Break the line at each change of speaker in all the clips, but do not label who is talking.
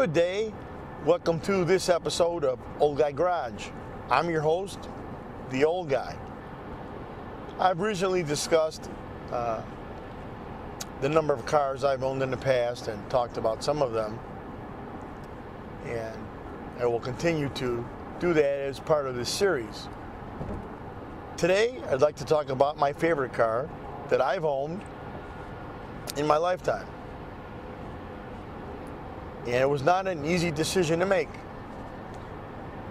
Good day. Welcome to this episode of Old Guy Garage. I'm your host, the Old Guy. I've recently discussed the number of cars I've owned in the past and talked about some of them. And I will continue to do that as part of this series. Today, I'd like to talk about my favorite car that I've owned in my lifetime. And it was not an easy decision to make.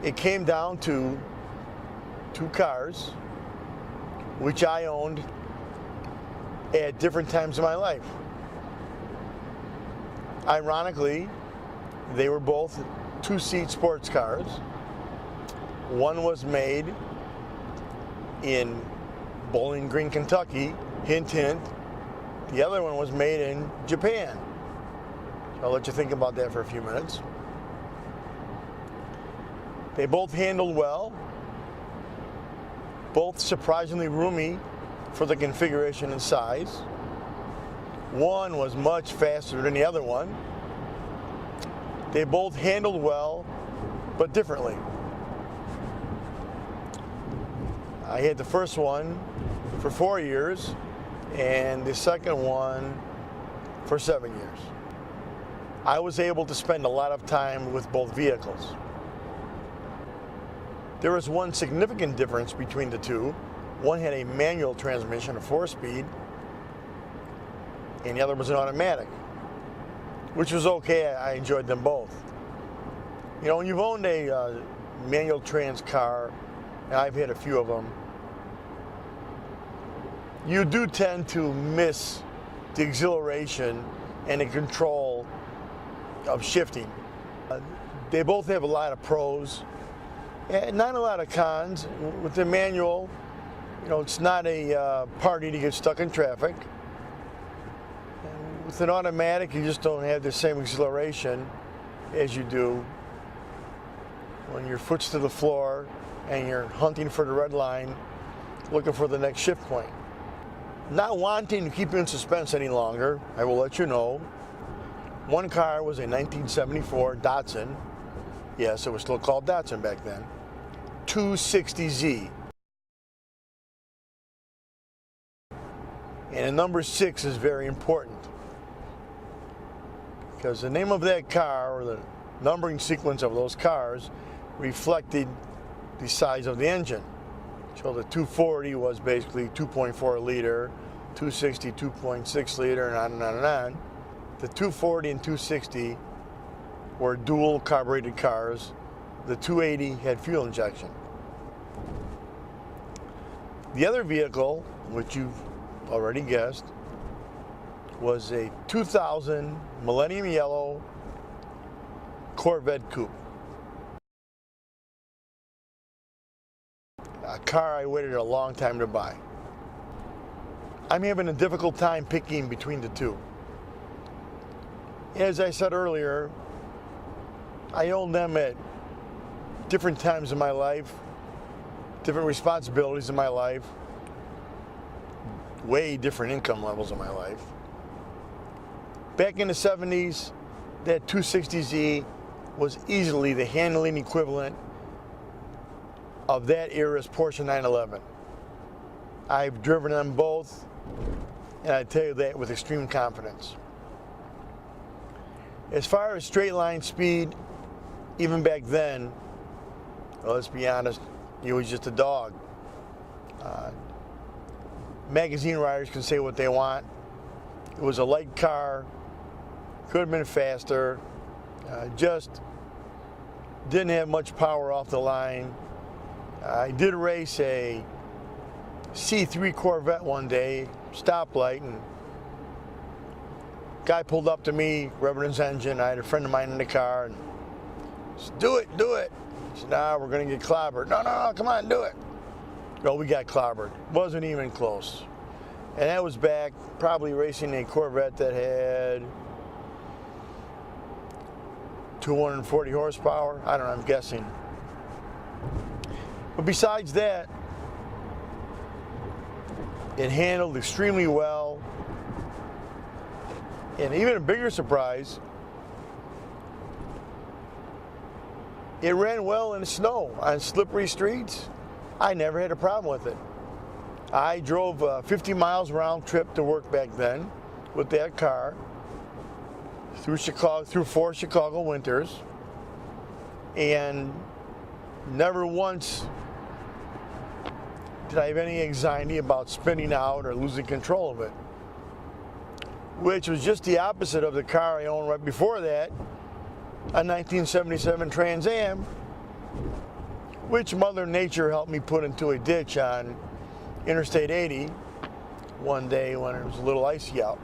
It came down to two cars, which I owned at different times in my life. Ironically, they were both two-seat sports cars. One was made in Bowling Green, Kentucky, hint, hint. The other one was made in Japan. I'll let you think about that for a few minutes. They both handled well, both surprisingly roomy for the configuration and size. One was much faster than the other one. They both handled well, but differently. I had the first one for 4 years and the second one for 7 years. I was able to spend a lot of time with both vehicles. There was one significant difference between the two. One had a manual transmission, a 4-speed, and the other was an automatic, which was okay. I enjoyed them both. You know, when you've owned a manual trans car, and I've had a few of them, you do tend to miss the exhilaration and the control of shifting. They both have a lot of pros and not a lot of cons. With the manual, you know, it's not a party to get stuck in traffic. And with an automatic, you just don't have the same exhilaration as you do when your foot's to the floor and you're hunting for the red line, looking for the next shift point. Not wanting to keep you in suspense any longer, I will let you know. One car was a 1974 Datsun. Yes, it was still called Datsun back then. 260Z. And the number 6 is very important, because the name of that car, or the numbering sequence of those cars, reflected the size of the engine. So the 240 was basically 2.4 liter, 260 2.6 liter, and on and on and on. The 240 and 260 were dual carbureted cars. The 280 had fuel injection. The other vehicle, which you've already guessed, was a 2000 Millennium Yellow Corvette Coupe. A car I waited a long time to buy. I'm having a difficult time picking between the two. As I said earlier, I owned them at different times in my life, different responsibilities in my life, way different income levels in my life. Back in the 70s, that 260Z was easily the handling equivalent of that era's Porsche 911. I've driven them both, and I tell you that with extreme confidence. As far as straight line speed, even back then, well, let's be honest, he was just a dog. Magazine writers can say what they want. It was a light car, could have been faster, just didn't have much power off the line. I did race a C3 Corvette one day, stoplight, and guy pulled up to me, revving his engine. I had a friend of mine in the car, and he said, do it. He said, nah, we're gonna get clobbered. No, come on, do it. No, we got clobbered. Wasn't even close. And that was back probably racing a Corvette that had 240 horsepower. I don't know, I'm guessing. But besides that, it handled extremely well. And even a bigger surprise, It ran well in the snow on slippery streets. I never had a problem with it. I drove 50 miles round trip to work back then with that car through Chicago, through 4 Chicago winters, and never once did I have any anxiety about spinning out or losing control of it, which was just the opposite of the car I owned right before that, a 1977 Trans Am, which Mother Nature helped me put into a ditch on Interstate 80 one day when it was a little icy out.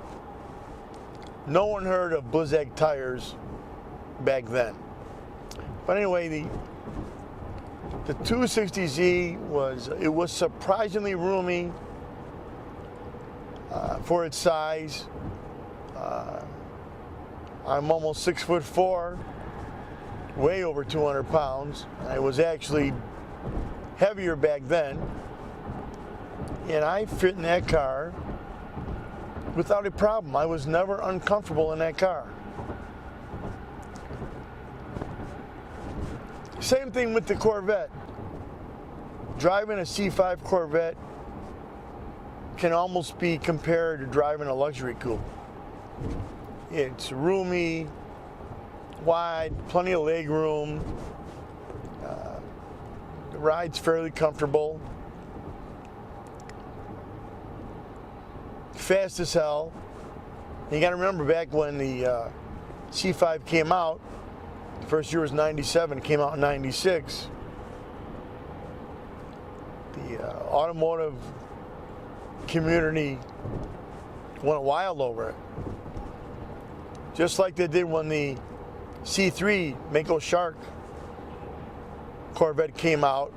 No one heard of Blizzak tires back then. But anyway, the 260Z was surprisingly roomy for its size. I'm almost 6'4", way over 200 pounds. I was actually heavier back then, and I fit in that car without a problem. I was never uncomfortable in that car. Same thing with the Corvette. Driving a C5 Corvette can almost be compared to driving a luxury coupe. It's roomy, wide, plenty of leg room. The ride's fairly comfortable. Fast as hell. You got to remember back when the C5 came out, the first year was 97, it came out in 96. The automotive community went wild over it. Just like they did when the C3 Mako Shark Corvette came out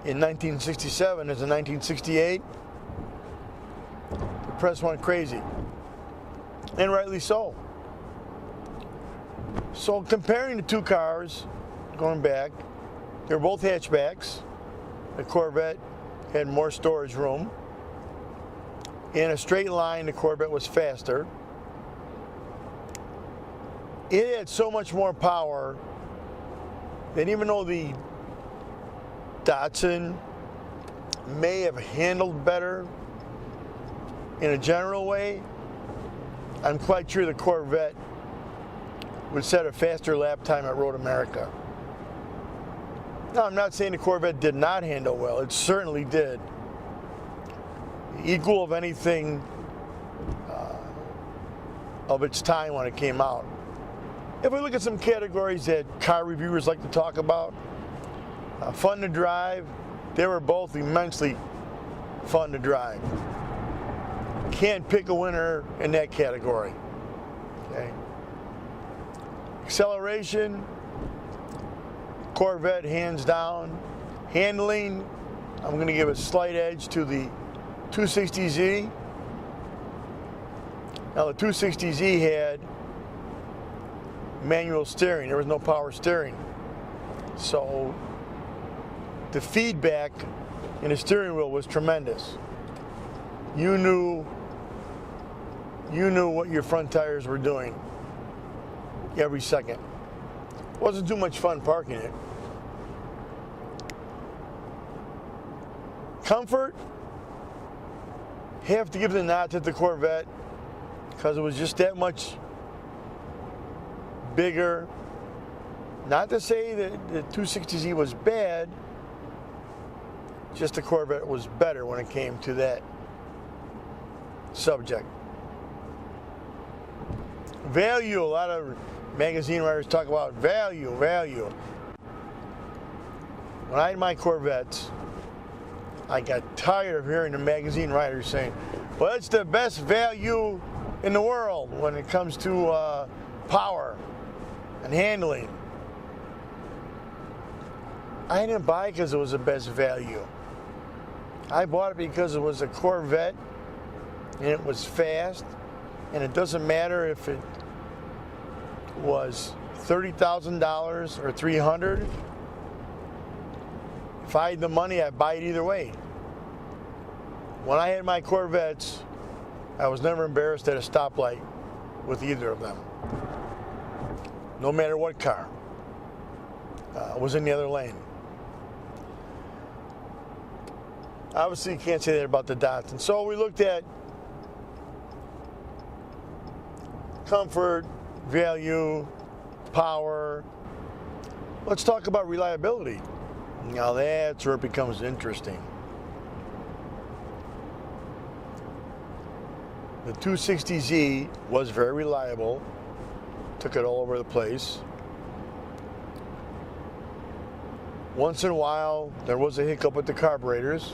in 1967 as a 1968. The press went crazy, and rightly so. So comparing the two cars, going back, they were both hatchbacks. The Corvette had more storage room. In a straight line, the Corvette was faster. It had so much more power that even though the Datsun may have handled better in a general way, I'm quite sure the Corvette would set a faster lap time at Road America. Now, I'm not saying the Corvette did not handle well. It certainly did. Equal of anything of its time when it came out. If we look at some categories that car reviewers like to talk about, fun to drive, they were both immensely fun to drive. Can't pick a winner in that category. Okay. Acceleration, Corvette hands down. Handling, I'm going to give a slight edge to the 260Z. Now the 260Z had manual steering. There was no power steering. So the feedback in the steering wheel was tremendous. You knew what your front tires were doing every second. It wasn't too much fun parking it. Comfort, have to give the nod to the Corvette because it was just that much bigger. Not to say that the 260Z was bad, just the Corvette was better when it came to that subject. Value, a lot of magazine writers talk about value. When I had my Corvettes, I got tired of hearing the magazine writers saying, well, it's the best value in the world when it comes to power and handling. I didn't buy it because it was the best value. I bought it because it was a Corvette and it was fast, and it doesn't matter if it was $30,000 or $300,000. If I had the money, I'd buy it either way. When I had my Corvettes, I was never embarrassed at a stoplight with either of them, no matter what car. was in the other lane. Obviously, you can't say that about the Datsun. So we looked at comfort, value, power. Let's talk about reliability. Now that's where it becomes interesting. The 260Z was very reliable, took it all over the place. Once in a while, there was a hiccup with the carburetors.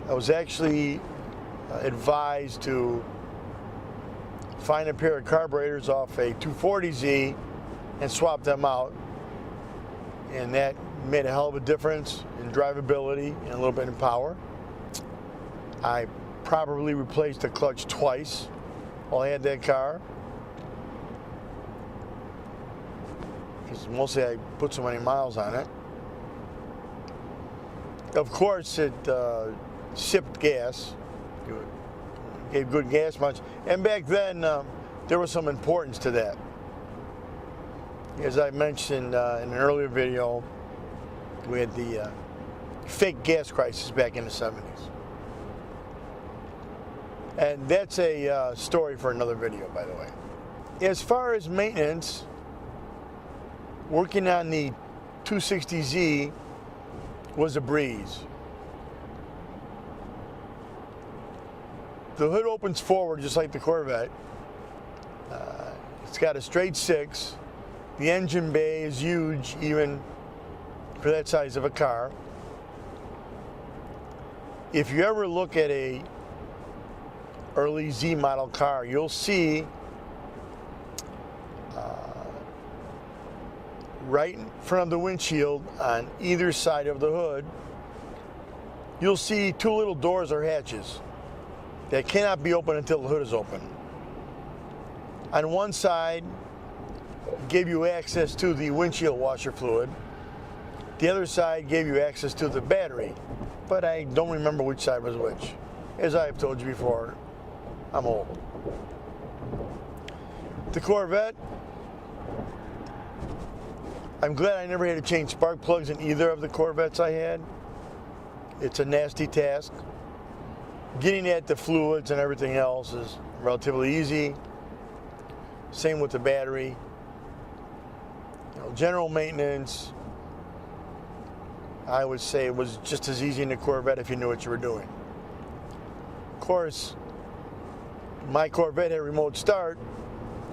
I was actually advised to find a pair of carburetors off a 240Z and swap them out. And that made a hell of a difference in drivability and a little bit in power. I properly replaced the clutch twice while I had that car, because mostly I put so many miles on it. Of course, it sipped gas, gave good gas mileage, and back then there was some importance to that. As I mentioned in an earlier video, we had the fake gas crisis back in the 70s. And that's a story for another video, by the way. As far as maintenance, working on the 260Z was a breeze. The hood opens forward just like the Corvette. It's got a straight six. The engine bay is huge, even for that size of a car. If you ever look at a early Z model car, you'll see right in front of the windshield on either side of the hood, you'll see two little doors or hatches that cannot be opened until the hood is open. On one side, gave you access to the windshield washer fluid. The other side gave you access to the battery, but I don't remember which side was which. As I've told you before, I'm old. The Corvette, I'm glad I never had to change spark plugs in either of the Corvettes I had. It's a nasty task. Getting at the fluids and everything else is relatively easy. Same with the battery. General maintenance, I would say it was just as easy in the Corvette if you knew what you were doing. Of course, my Corvette had remote start,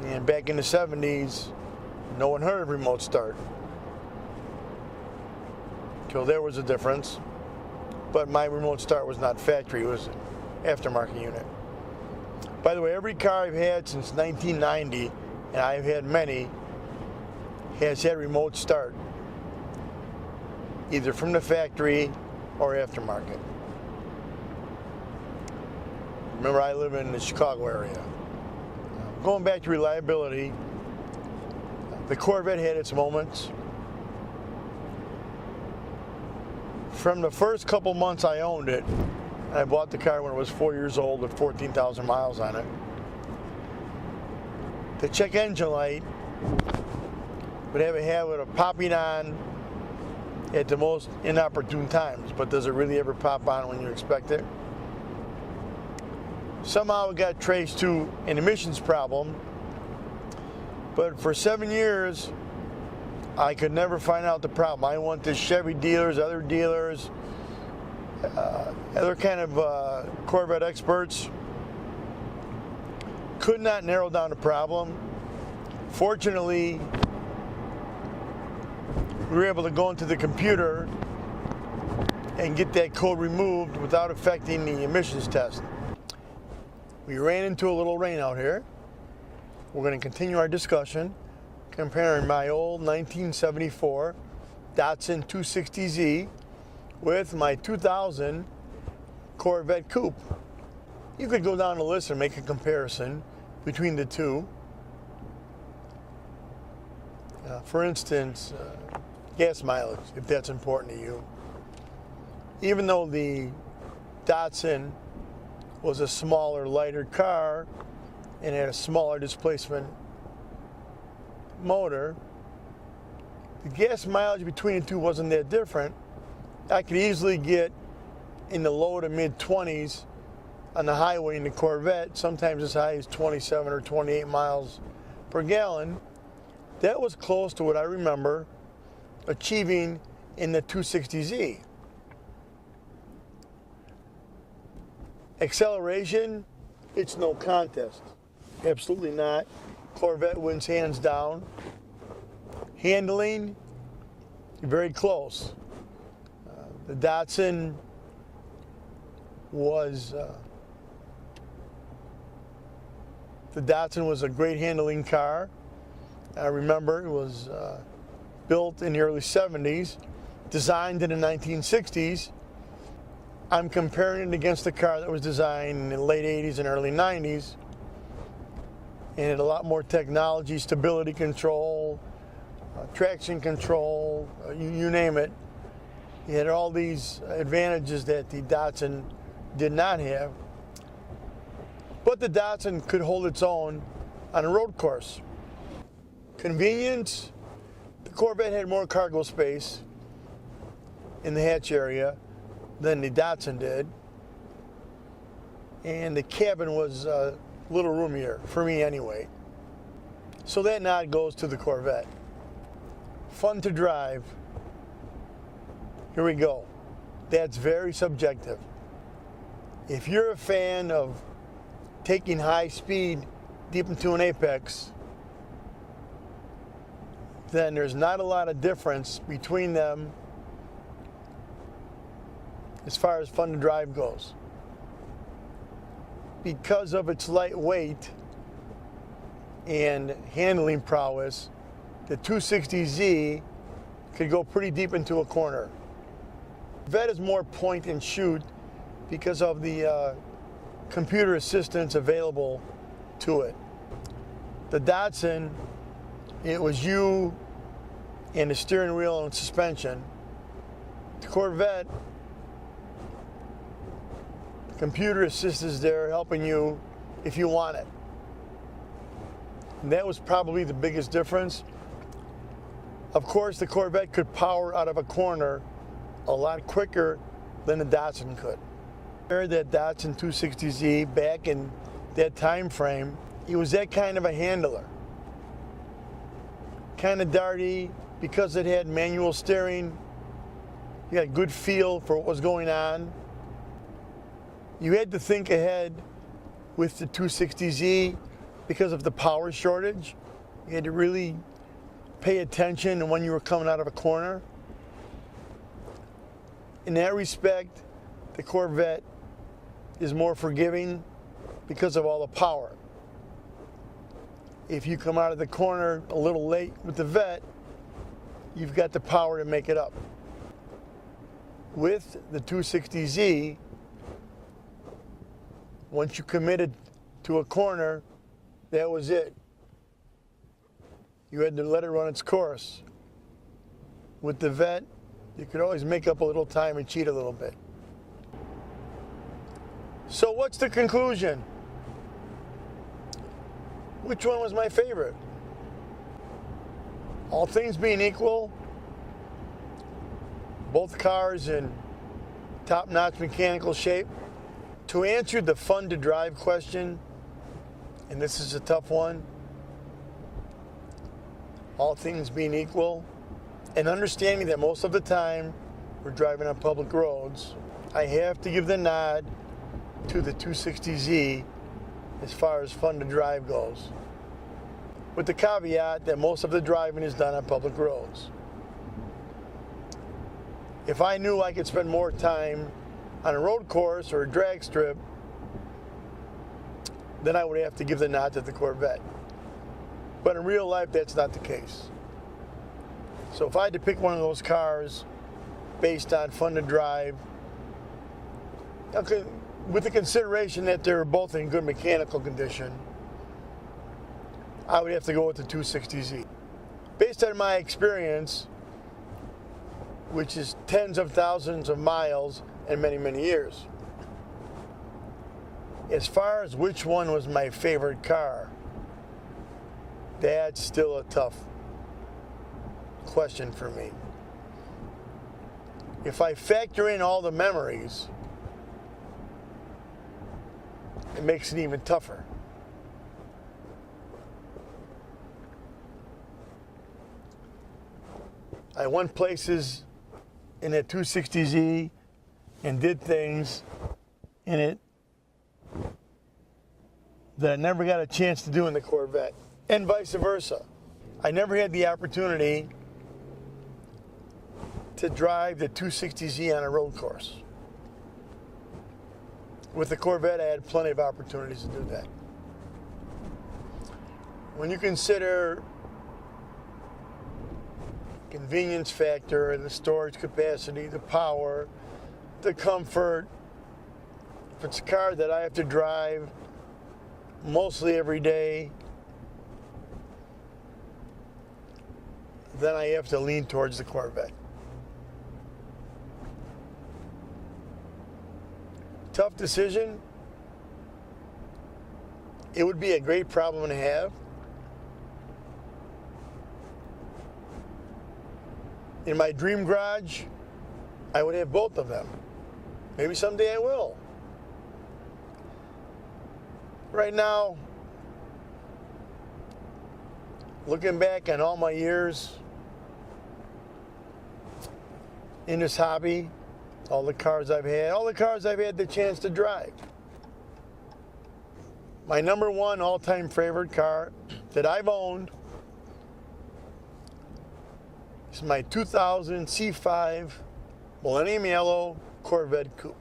and back in the 70s, no one heard of remote start. So there was a difference. But my remote start was not factory, it was an aftermarket unit. By the way, every car I've had since 1990, and I've had many, has had remote start, either from the factory or aftermarket. Remember, I live in the Chicago area. Going back to reliability, the Corvette had its moments. From the first couple months I owned it, I bought the car when it was 4 years old with 14,000 miles on it. The check engine light would have a habit of popping on at the most inopportune times, but does it really ever pop on when you expect it? Somehow it got traced to an emissions problem, but for 7 years I could never find out the problem. I went to Chevy dealers, other dealers, other kind of Corvette experts. Could not narrow down the problem. Fortunately, we were able to go into the computer and get that code removed without affecting the emissions test. We ran into a little rain out here. We're going to continue our discussion comparing my old 1974 Datsun 260Z with my 2000 Corvette Coupe. You could go down the list and make a comparison between the two. For instance, gas mileage, if that's important to you. Even though the Datsun was a smaller, lighter car and had a smaller displacement motor, The gas mileage between the two wasn't that different. I could easily get in the low to mid 20s on the highway in the Corvette, sometimes as high as 27 or 28 miles per gallon. That was close to what I remember achieving in the 260Z. Acceleration, it's no contest. Absolutely not. Corvette wins hands down. Handling, very close. The Datsun was a great handling car. I remember it was built in the early 70s, designed in the 1960s. I'm comparing it against a car that was designed in the late 80s and early 90s, and had a lot more technology, stability control, traction control, you name it. It had all these advantages that the Datsun did not have. But the Datsun could hold its own on a road course. Convenience, the Corvette had more cargo space in the hatch area than the Datsun did. And the cabin was a little roomier, for me anyway. So that nod goes to the Corvette. Fun to drive. Here we go. That's very subjective. If you're a fan of taking high speed deep into an apex, then there's not a lot of difference between them as far as fun to drive goes. Because of its lightweight and handling prowess, the 260Z could go pretty deep into a corner. Corvette is more point and shoot because of the computer assistance available to it. The Datsun, it was you and the steering wheel and suspension. The Corvette, the computer assist is there helping you if you want it. And that was probably the biggest difference. Of course, the Corvette could power out of a corner a lot quicker than the Datsun could. That Datsun 260Z back in that time frame, it was that kind of a handler. Kind of darty because it had manual steering. You had a good feel for what was going on. You had to think ahead with the 260Z because of the power shortage. You had to really pay attention when you were coming out of a corner. In that respect, the Corvette is more forgiving because of all the power. If you come out of the corner a little late with the Vette, you've got the power to make it up. With the 260Z, once you committed to a corner, that was it. You had to let it run its course. With the Vette, you could always make up a little time and cheat a little bit. So what's the conclusion? Which one was my favorite? All things being equal, both cars in top-notch mechanical shape. To answer the fun to drive question, and this is a tough one, all things being equal, and understanding that most of the time we're driving on public roads, I have to give the nod to the 260Z as far as fun to drive goes, with the caveat that most of the driving is done on public roads. If I knew I could spend more time on a road course or a drag strip, then I would have to give the nod to the Corvette. But in real life, that's not the case. So if I had to pick one of those cars based on fun to drive, okay, with the consideration that they're both in good mechanical condition, I would have to go with the 260Z. Based on my experience, which is tens of thousands of miles and many, many years. As far as which one was my favorite car, that's still a tough question for me. If I factor in all the memories, it makes it even tougher. I went places in a 260Z and did things in it that I never got a chance to do in the Corvette, and vice versa. I never had the opportunity to drive the 260Z on a road course. With the Corvette, I had plenty of opportunities to do that. When you consider convenience factor, the storage capacity, the power, the comfort, if it's a car that I have to drive mostly every day, then I have to lean towards the Corvette. Tough decision. It would be a great problem to have. In my dream garage, I would have both of them. Maybe someday I will. Right now, looking back on all my years in this hobby, all the cars I've had the chance to drive. My number one all-time favorite car that I've owned is my 2000 C5 Millennium Yellow Corvette Coupe.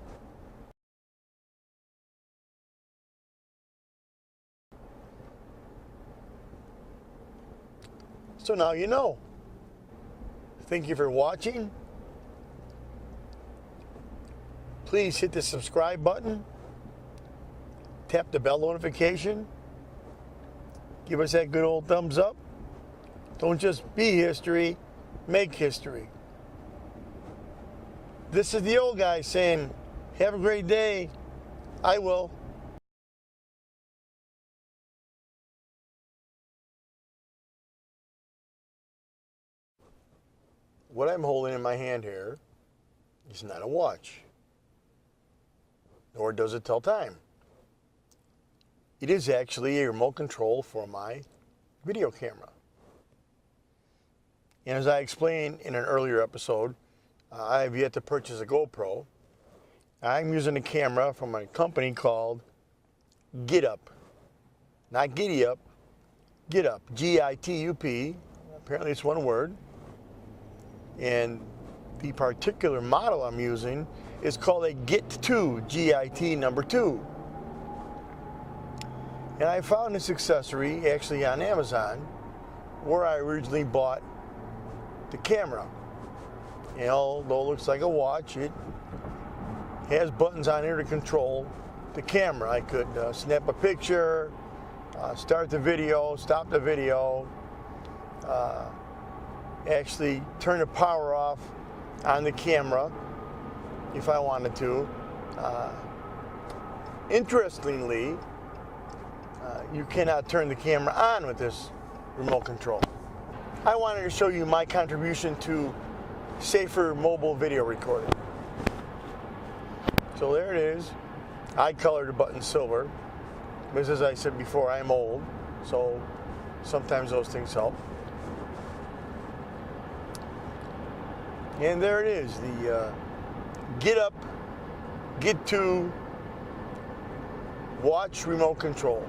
So now you know. Thank you for watching. Please hit the subscribe button. Tap the bell notification. Give us that good old thumbs up. Don't just be history, make history. This is the old guy saying, have a great day. I will. What I'm holding in my hand here is not a watch, nor does it tell time. It is actually a remote control for my video camera. And as I explained in an earlier episode, I have yet to purchase a GoPro. I'm using a camera from a company called GitUp. Not Giddy Up, GitUp, G-I-T-U-P. Apparently it's one word. And the particular model I'm using is called a Git2, G-I-T number 2. And I found this accessory actually on Amazon, where I originally bought the camera. And although it looks like a watch, it has buttons on here to control the camera. I could snap a picture, start the video, stop the video, actually turn the power off on the camera if I wanted to. Interestingly, you cannot turn the camera on with this remote control. I wanted to show you my contribution to safer mobile video recording. So there it is. I colored the button silver because, as I said before, I'm old, so sometimes those things help. And there it is, the GitUp, Git2 watch remote control.